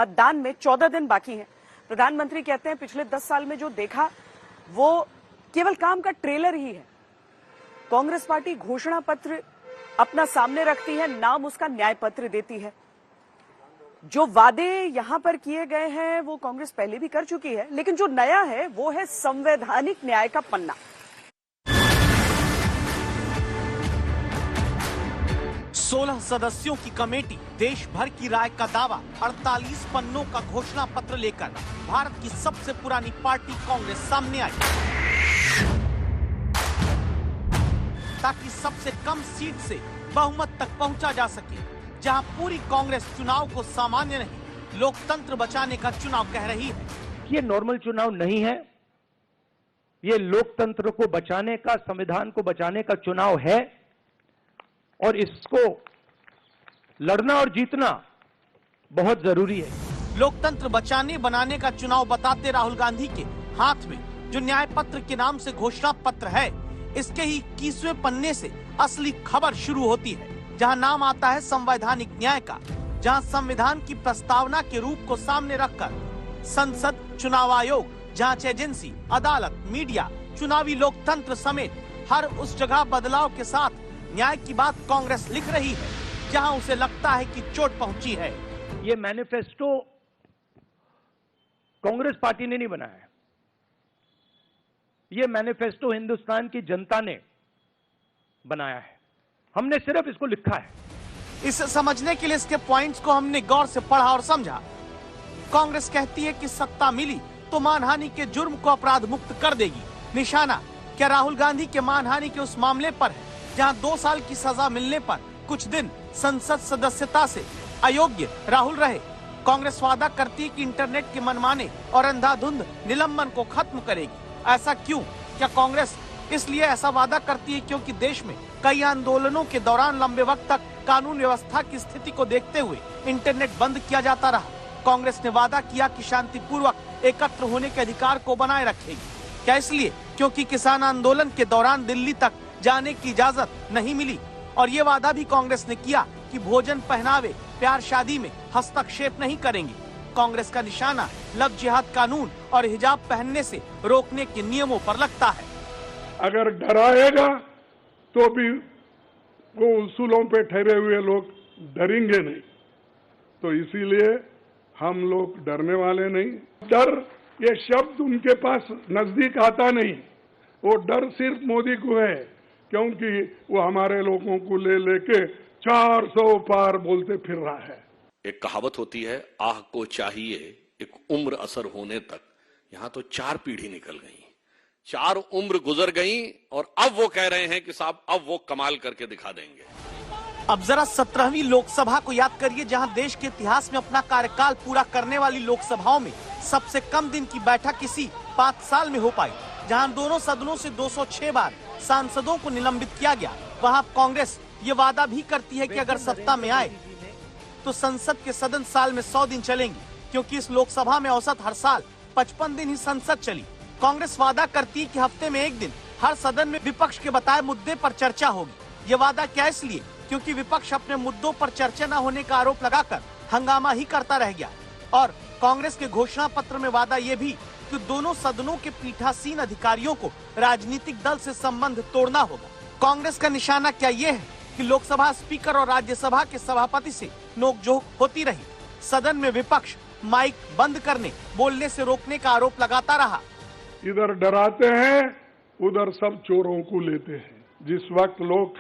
मतदान में 14 दिन बाकी हैं। प्रधानमंत्री कहते हैं पिछले 10 साल में जो देखा वो केवल काम का ट्रेलर ही है। कांग्रेस पार्टी घोषणा पत्र अपना सामने रखती है, नाम उसका न्याय पत्र देती है। जो वादे यहां पर किए गए हैं वो कांग्रेस पहले भी कर चुकी है, लेकिन जो नया है वो है संवैधानिक न्याय का पन्ना। 16 सदस्यों की कमेटी देश भर की राय का दावा 48 पन्नों का घोषणा पत्र लेकर भारत की सबसे पुरानी पार्टी कांग्रेस सामने आई, ताकि सबसे कम सीट से बहुमत तक पहुंचा जा सके। जहां पूरी कांग्रेस चुनाव को सामान्य नहीं, लोकतंत्र बचाने का चुनाव कह रही है। ये नॉर्मल चुनाव नहीं है, ये लोकतंत्र को बचाने का, संविधान को बचाने का चुनाव है और इसको लड़ना और जीतना बहुत जरूरी है। लोकतंत्र बचाने बनाने का चुनाव बताते राहुल गांधी के हाथ में जो न्याय पत्र के नाम से घोषणा पत्र है, इसके ही 21वें पन्ने से असली खबर शुरू होती है, जहां नाम आता है संवैधानिक न्याय का। जहां संविधान की प्रस्तावना के रूप को सामने रखकर संसद, चुनाव आयोग, जांच एजेंसी, अदालत, मीडिया, चुनावी लोकतंत्र समेत हर उस जगह बदलाव के साथ न्याय की बात कांग्रेस लिख रही है, जहां उसे लगता है कि चोट पहुंची है। ये मैनिफेस्टो कांग्रेस पार्टी ने नहीं बनाया है, ये मैनिफेस्टो हिंदुस्तान की जनता ने बनाया है। हमने सिर्फ इसको लिखा है। इसे समझने के लिए इसके पॉइंट्स को हमने गौर से पढ़ा और समझा। कांग्रेस कहती है कि सत्ता मिली तो मानहानि के जुर्म को अपराध मुक्त कर देगी। निशाना क्या राहुल गांधी के मानहानि के उस मामले पर है, जहां 2 साल की सजा मिलने पर कुछ दिन संसद सदस्यता से अयोग्य राहुल रहे। कांग्रेस वादा करती है कि इंटरनेट के मनमाने और अंधाधुंध निलंबन को खत्म करेगी। ऐसा क्यों? क्या कांग्रेस इसलिए ऐसा वादा करती है क्योंकि देश में कई आंदोलनों के दौरान लंबे वक्त तक कानून व्यवस्था की स्थिति को देखते हुए इंटरनेट बंद किया जाता रहा? कांग्रेस ने वादा किया कि शांतिपूर्वक एकत्र होने के अधिकार को बनाए रखेगी। क्या इसलिए क्योंकि किसान आंदोलन के दौरान दिल्ली तक जाने की इजाजत नहीं मिली? और ये वादा भी कांग्रेस ने किया कि भोजन, पहनावे, प्यार, शादी में हस्तक्षेप नहीं करेंगे। कांग्रेस का निशाना लव जिहाद कानून और हिजाब पहनने से रोकने के नियमों पर लगता है। अगर डराएगा तो भी वो उसूलों पे ठहरे हुए लोग डरेंगे नहीं, तो इसीलिए हम लोग डरने वाले नहीं। डर ये शब्द उनके पास नजदीक आता नहीं, वो डर सिर्फ मोदी को है, क्योंकि वो हमारे लोगों को ले लेके 400 पार बोलते फिर रहा है। एक कहावत होती है, आह को चाहिए एक उम्र असर होने तक। यहां तो 4 पीढ़ी निकल गई, 4 उम्र गुजर गई और अब वो कह रहे हैं कि साहब अब वो कमाल करके दिखा देंगे। अब जरा 17वीं लोकसभा को याद करिए, जहां देश के इतिहास में अपना कार्यकाल पूरा करने वाली लोकसभाओं में सबसे कम दिन की बैठक किसी 5 साल में हो पाई, जहां दोनों सदनों से 206 बार सांसदों को निलंबित किया गया। वहां कांग्रेस ये वादा भी करती है कि अगर सत्ता में आए तो संसद के सदन साल में 100 दिन चलेंगे, क्योंकि इस लोकसभा में औसत हर साल 55 दिन ही संसद चली। कांग्रेस वादा करती है कि हफ्ते में 1 दिन हर सदन में विपक्ष के बताए मुद्दे पर चर्चा होगी। ये वादा क्या इसलिए क्योंकि विपक्ष अपने मुद्दों पर चर्चा न होने का आरोप लगाकर हंगामा ही करता रह गया। और कांग्रेस के घोषणा पत्र में वादा ये भी कि दोनों सदनों के पीठासीन अधिकारियों को राजनीतिक दल से संबंध तोड़ना होगा। कांग्रेस का निशाना क्या ये है कि लोकसभा स्पीकर और राज्यसभा के सभापति से नोकझोंक होती रही। सदन में विपक्ष माइक बंद करने, बोलने से रोकने का आरोप लगाता रहा। इधर डराते हैं, उधर सब चोरों को लेते हैं। जिस वक्त लोग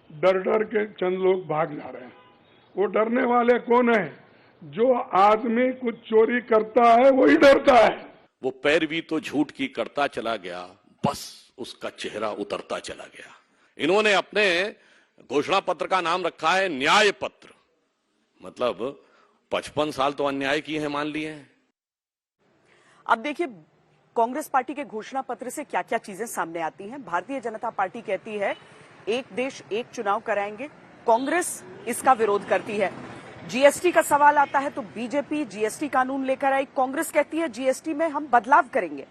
डर डर के चंद लोग भाग जा रहे हैं, वो डरने वाले कौन है? जो आदमी कुछ चोरी करता है वही डरता है। वो पैरवी तो झूठ की करता चला गया, बस उसका चेहरा उतरता चला गया। इन्होंने अपने घोषणा पत्र का नाम रखा है न्याय पत्र। मतलब 55 साल तो अन्याय किए हैं, मान लिए हैं। अब देखिए कांग्रेस पार्टी के घोषणा पत्र से क्या क्या चीजें सामने आती हैं। भारतीय जनता पार्टी कहती है एक देश एक चुनाव कराएंगे, कांग्रेस इसका विरोध करती है। जीएसटी का सवाल आता है तो बीजेपी जीएसटी कानून लेकर आई, कांग्रेस कहती है जीएसटी में हम बदलाव करेंगे।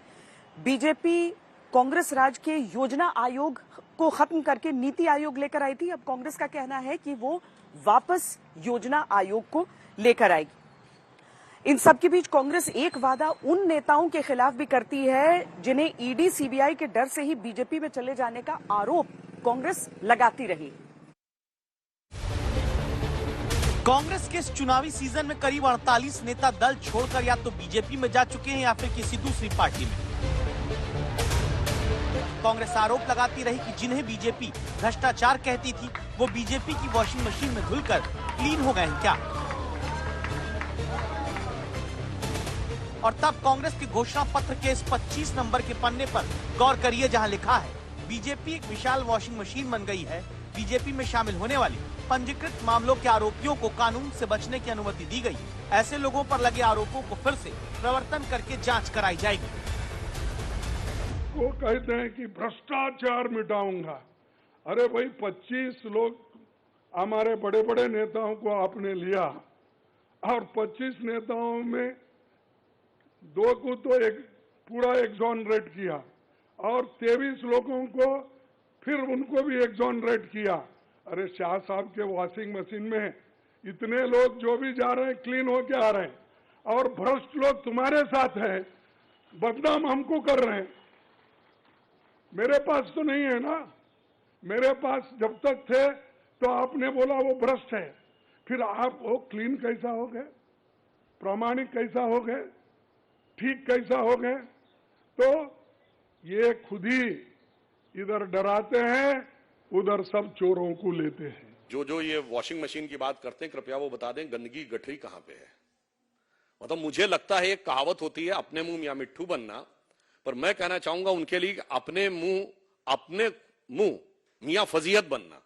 बीजेपी कांग्रेस राज के योजना आयोग को खत्म करके नीति आयोग लेकर आई थी, अब कांग्रेस का कहना है कि वो वापस योजना आयोग को लेकर आएगी। इन सब के बीच कांग्रेस एक वादा उन नेताओं के खिलाफ भी करती है जिन्हें ईडी सीबीआई के डर से ही बीजेपी में चले जाने का आरोप कांग्रेस लगाती रही। कांग्रेस के इस चुनावी सीजन में करीब 48 नेता दल छोड़कर या तो बीजेपी में जा चुके हैं या फिर किसी दूसरी पार्टी में। कांग्रेस आरोप लगाती रही कि जिन्हें बीजेपी भ्रष्टाचार कहती थी वो बीजेपी की वॉशिंग मशीन में धुलकर क्लीन हो गए हैं क्या। और तब कांग्रेस के घोषणा पत्र के इस 25 नंबर के पन्ने पर गौर करिए, जहां लिखा है बीजेपी एक विशाल वॉशिंग मशीन बन गई है। बीजेपी में शामिल होने वाले पंजीकृत मामलों के आरोपियों को कानून से बचने की अनुमति दी गई। ऐसे लोगों पर लगे आरोपों को फिर से प्रवर्तन करके जांच कराई जाएगी। वो कहते हैं कि भ्रष्टाचार मिटाऊंगा। अरे भाई 25 लोग हमारे बड़े बड़े नेताओं को आपने लिया और 25 नेताओं में 2 को तो एक पूरा एक्सोनरेट किया और 23 लोगों को फिर उनको भी एक्सोनरेट किया। अरे शाह साहब के वॉशिंग मशीन में इतने लोग जो भी जा रहे हैं क्लीन होके आ रहे हैं और भ्रष्ट लोग तुम्हारे साथ हैं, बदनाम हमको कर रहे हैं। मेरे पास तो नहीं है ना, मेरे पास जब तक थे तो आपने बोला वो भ्रष्ट है, फिर आप वो क्लीन कैसा हो गए, प्रामाणिक कैसा हो गए, ठीक कैसा हो गए। तो ये खुद ही इधर डराते हैं, उधर सब चोरों को लेते हैं। जो ये वॉशिंग मशीन की बात करते हैं, कृपया वो बता दें गंदगी गठरी कहां पे है। मतलब मुझे लगता है एक कहावत होती है अपने मुंह मियां मिट्ठू बनना, पर मैं कहना चाहूंगा उनके लिए अपने मुंह मियां फजीहत बनना।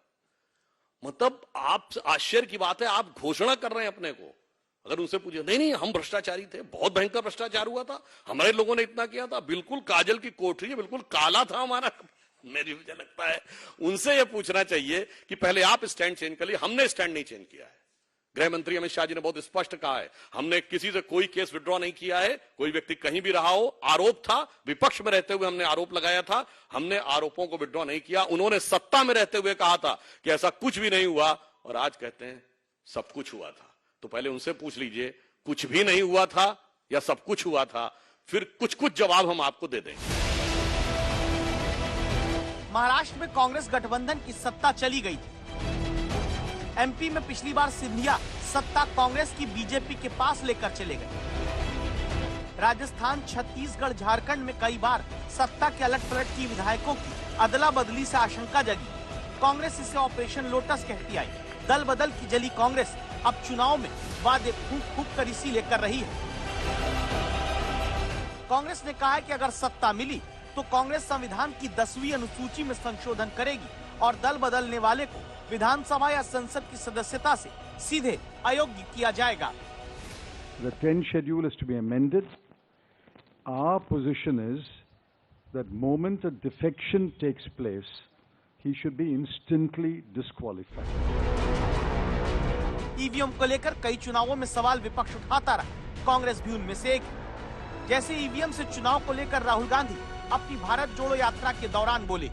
मतलब आप आश्चर्य की बात है, आप घोषणा कर रहे हैं अपने को। अगर उनसे पूछे नहीं हम भ्रष्टाचारी थे, बहुत भयंकर भ्रष्टाचार हुआ था, हमारे लोगों ने इतना किया था, बिल्कुल काजल की कोठरी है, बिल्कुल काला था हमारा। मुझे लगता है उनसे यह पूछना चाहिए कि पहले आप स्टैंड चेंज कर लिए। हमने स्टैंड नहीं चेंज किया है। गृह मंत्री अमित शाह जी ने बहुत स्पष्ट कहा है, हमने किसी से कोई केस विड्रॉ नहीं किया है। कोई व्यक्ति कहीं भी रहा हो, आरोप था, विपक्ष में रहते हुए हमने आरोप लगाया था, हमने आरोपों को विड्रॉ नहीं किया। उन्होंने सत्ता में रहते हुए कहा था कि ऐसा कुछ भी नहीं हुआ, और आज कहते हैं सब कुछ हुआ था। तो पहले उनसे पूछ लीजिए कुछ भी नहीं हुआ था या सब कुछ हुआ था, फिर कुछ जवाब हम आपको दे देंगे। महाराष्ट्र में कांग्रेस गठबंधन की सत्ता चली गई थी। एमपी में पिछली बार सिंधिया सत्ता कांग्रेस की बीजेपी के पास लेकर चले गए। राजस्थान, छत्तीसगढ़, झारखंड में कई बार सत्ता के अलट पलट की विधायकों की अदला बदली से आशंका जगी। कांग्रेस इसे ऑपरेशन लोटस कहती आई। दल बदल की जली कांग्रेस अब चुनाव में वादे फूंक कर इसी लेकर रही है। कांग्रेस ने कहा है कि अगर सत्ता मिली तो कांग्रेस संविधान की 10वीं अनुसूची में संशोधन करेगी और दल बदलने वाले को विधानसभा या संसद की सदस्यता से सीधे अयोग्य किया जाएगा। The 10th schedule is to be amended. Our position is that moment a defection takes place, he should be instantly disqualified. EVM को लेकर कई चुनावों में सवाल विपक्ष उठाता रहा, कांग्रेस भी उनमें से एक। जैसे ईवीएम से चुनाव को लेकर राहुल गांधी अपनी भारत जोड़ो यात्रा के दौरान बोले,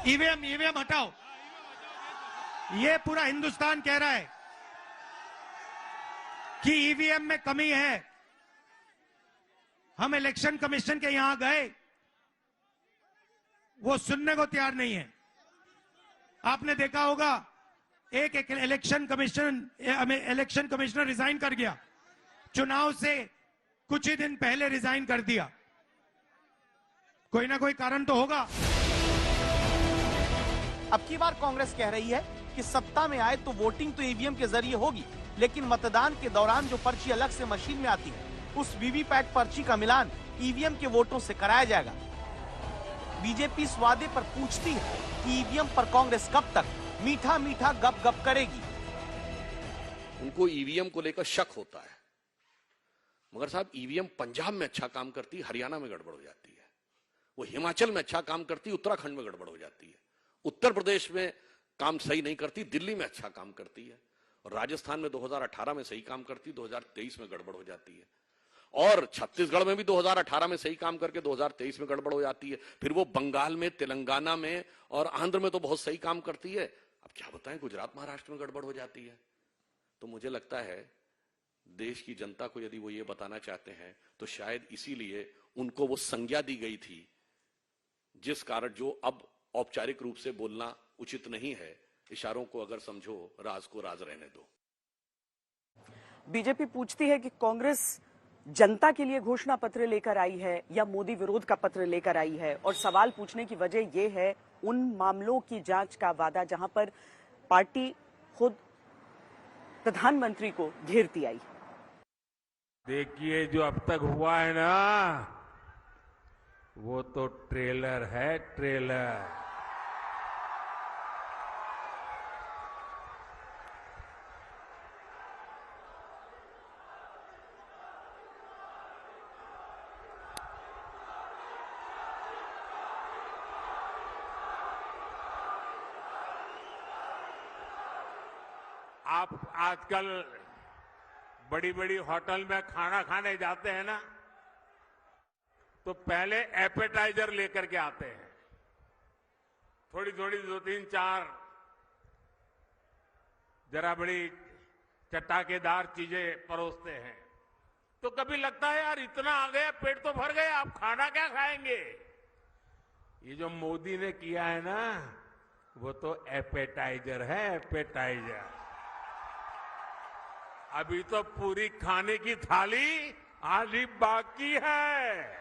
ईवीएम हटाओ। ये पूरा हिंदुस्तान कह रहा है कि ईवीएम में कमी है। हम इलेक्शन कमीशन के यहां गए, वो सुनने को तैयार नहीं है। आपने देखा होगा एक इलेक्शन कमिश्नर रिजाइन कर गया, चुनाव से कुछ ही दिन पहले रिजाइन कर दिया। कोई ना कोई कारण तो होगा। अब की बार कांग्रेस कह रही है कि सत्ता में आए तो वोटिंग तो ईवीएम के जरिए होगी, लेकिन मतदान के दौरान जो पर्ची अलग से मशीन में आती है, उस वीवीपैट पर्ची का मिलान ईवीएम के वोटों से कराया जाएगा। बीजेपी इस वादे पर पूछती है कि ईवीएम पर कांग्रेस कब तक मीठा मीठा गप गप करेगी। उनको ईवीएम को लेकर शक होता है, मगर साहब ईवीएम पंजाब में अच्छा काम करती है, हरियाणा में गड़बड़ हो जाती है। वो हिमाचल में अच्छा काम करती है, उत्तराखंड में गड़बड़ हो जाती है। उत्तर प्रदेश में काम सही नहीं करती, दिल्ली में अच्छा काम करती है। और राजस्थान में 2018 में सही काम करती, 2023 में गड़बड़ हो जाती है। और छत्तीसगढ़ में भी 2018 में सही काम करके 2023 में गड़बड़ हो जाती है। फिर वो बंगाल में, तेलंगाना में और आंध्र में तो बहुत सही काम करती है। अब क्या बताएं, गुजरात महाराष्ट्र में गड़बड़ हो जाती है। तो मुझे लगता है देश की जनता को यदि वो ये बताना चाहते हैं तो शायद इसीलिए उनको वो संज्ञा दी गई थी, जिस कारण जो अब औपचारिक रूप से बोलना उचित नहीं है। इशारों को अगर समझो, राज को राज रहने दो। बीजेपी पूछती है कि कांग्रेस जनता के लिए घोषणा पत्र लेकर आई है या मोदी विरोध का पत्र लेकर आई है, और सवाल पूछने की वजह यह है उन मामलों की जांच का वादा जहां पर पार्टी खुद प्रधानमंत्री को घेरती आई। देखिए, जो अब तक हुआ है ना, वो तो ट्रेलर है, ट्रेलर। आप आजकल बड़ी बड़ी होटल में खाना खाने जाते हैं ना, तो पहले एपेटाइजर लेकर के आते हैं, थोड़ी थोड़ी 2-3-4 जरा बड़ी चटाकेदार चीजें परोसते हैं। तो कभी लगता है यार इतना आ गया, पेट तो भर गया, आप खाना क्या खाएंगे। ये जो मोदी ने किया है ना, वो तो एपेटाइजर है, एपेटाइजर। अभी तो पूरी खाने की थाली आधी बाकी है।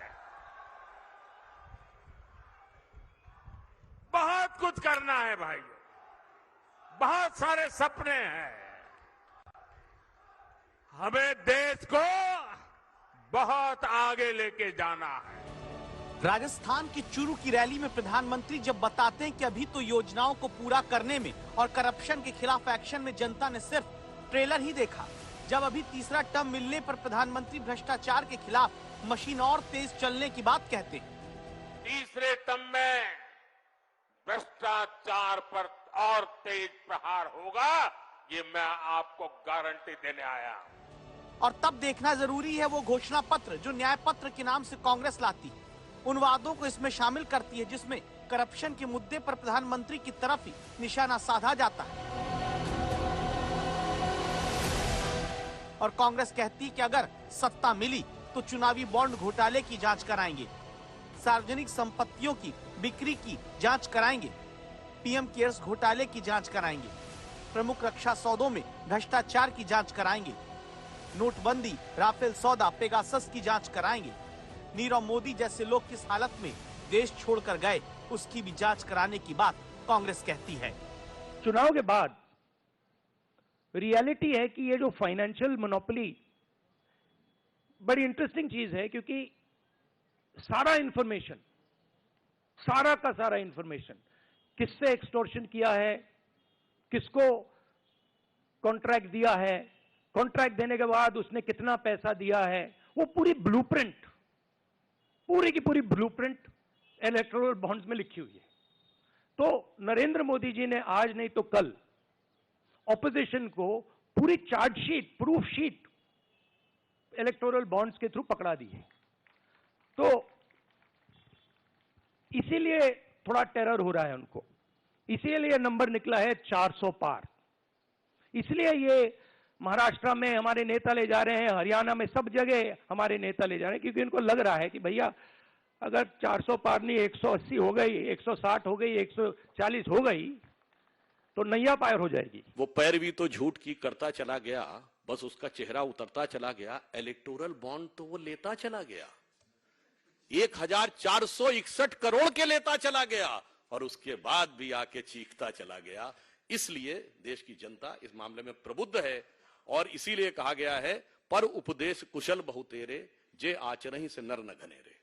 बहुत कुछ करना है भाइयों, बहुत सारे सपने हैं। हमें देश को बहुत आगे लेके जाना है। राजस्थान की चूरू की रैली में प्रधानमंत्री जब बताते हैं कि अभी तो योजनाओं को पूरा करने में और करप्शन के खिलाफ एक्शन में जनता ने सिर्फ ट्रेलर ही देखा, जब अभी तीसरा टर्म मिलने पर प्रधानमंत्री भ्रष्टाचार के खिलाफ मशीन और तेज चलने की बात कहते हैं। तीसरे टर्म में भ्रष्टाचार पर और तेज प्रहार होगा, ये मैं आपको गारंटी देने आया हूं। और तब देखना जरूरी है वो घोषणा पत्र जो न्याय पत्र के नाम से कांग्रेस लाती है, उन वादों को इसमें शामिल करती है जिसमें करप्शन के मुद्दे पर प्रधानमंत्री की तरफ ही निशाना साधा जाता है। और कांग्रेस कहती है कि अगर सत्ता मिली तो चुनावी बॉन्ड घोटाले की जांच कराएंगे, सार्वजनिक संपत्तियों की बिक्री की जांच कराएंगे, पीएम केयर्स घोटाले की जांच कराएंगे, प्रमुख रक्षा सौदों में भ्रष्टाचार की जांच कराएंगे, नोटबंदी, राफेल सौदा, पेगासस की जांच कराएंगे, नीरव मोदी जैसे लोग किस हालत में देश छोड़कर गए उसकी भी जांच कराने की बात कांग्रेस कहती है। चुनाव के बाद रियलिटी है कि ये जो फाइनेंशियल मोनोपोली बड़ी इंटरेस्टिंग चीज है, क्योंकि सारा इंफॉर्मेशन, सारा का सारा इंफॉर्मेशन, किससे एक्सटॉर्शन किया है, किसको कॉन्ट्रैक्ट दिया है, कॉन्ट्रैक्ट देने के बाद उसने कितना पैसा दिया है, वो पूरी ब्लूप्रिंट, पूरी की पूरी ब्लूप्रिंट इलेक्टोरल बॉन्ड्स में लिखी हुई है। तो नरेंद्र मोदी जी ने आज नहीं तो कल ऑपोजिशन को पूरी chargesheet, proof sheet electoral bonds के थ्रू पकड़ा दी है। तो इसीलिए थोड़ा टेरर हो रहा है उनको, इसीलिए नंबर निकला है 400 पार। इसलिए ये महाराष्ट्र में हमारे नेता ले जा रहे हैं, हरियाणा में सब जगह हमारे नेता ले जा रहे हैं, क्योंकि इनको लग रहा है कि भैया अगर 400 पार नहीं 180 हो गई, 160 हो गई, 140 हो गई तो नैया पार हो जाएगी। वो पैरवी तो झूठ की करता चला गया, बस उसका चेहरा उतरता चला गया। इलेक्टोरल बॉन्ड तो वो लेता चला गया, 1461 करोड़ के लेता चला गया, और उसके बाद भी आके चीखता चला गया। इसलिए देश की जनता इस मामले में प्रबुद्ध है, और इसीलिए कहा गया है पर उपदेश कुशल बहुतेरे, जे आचरहि से नर न घनेरे।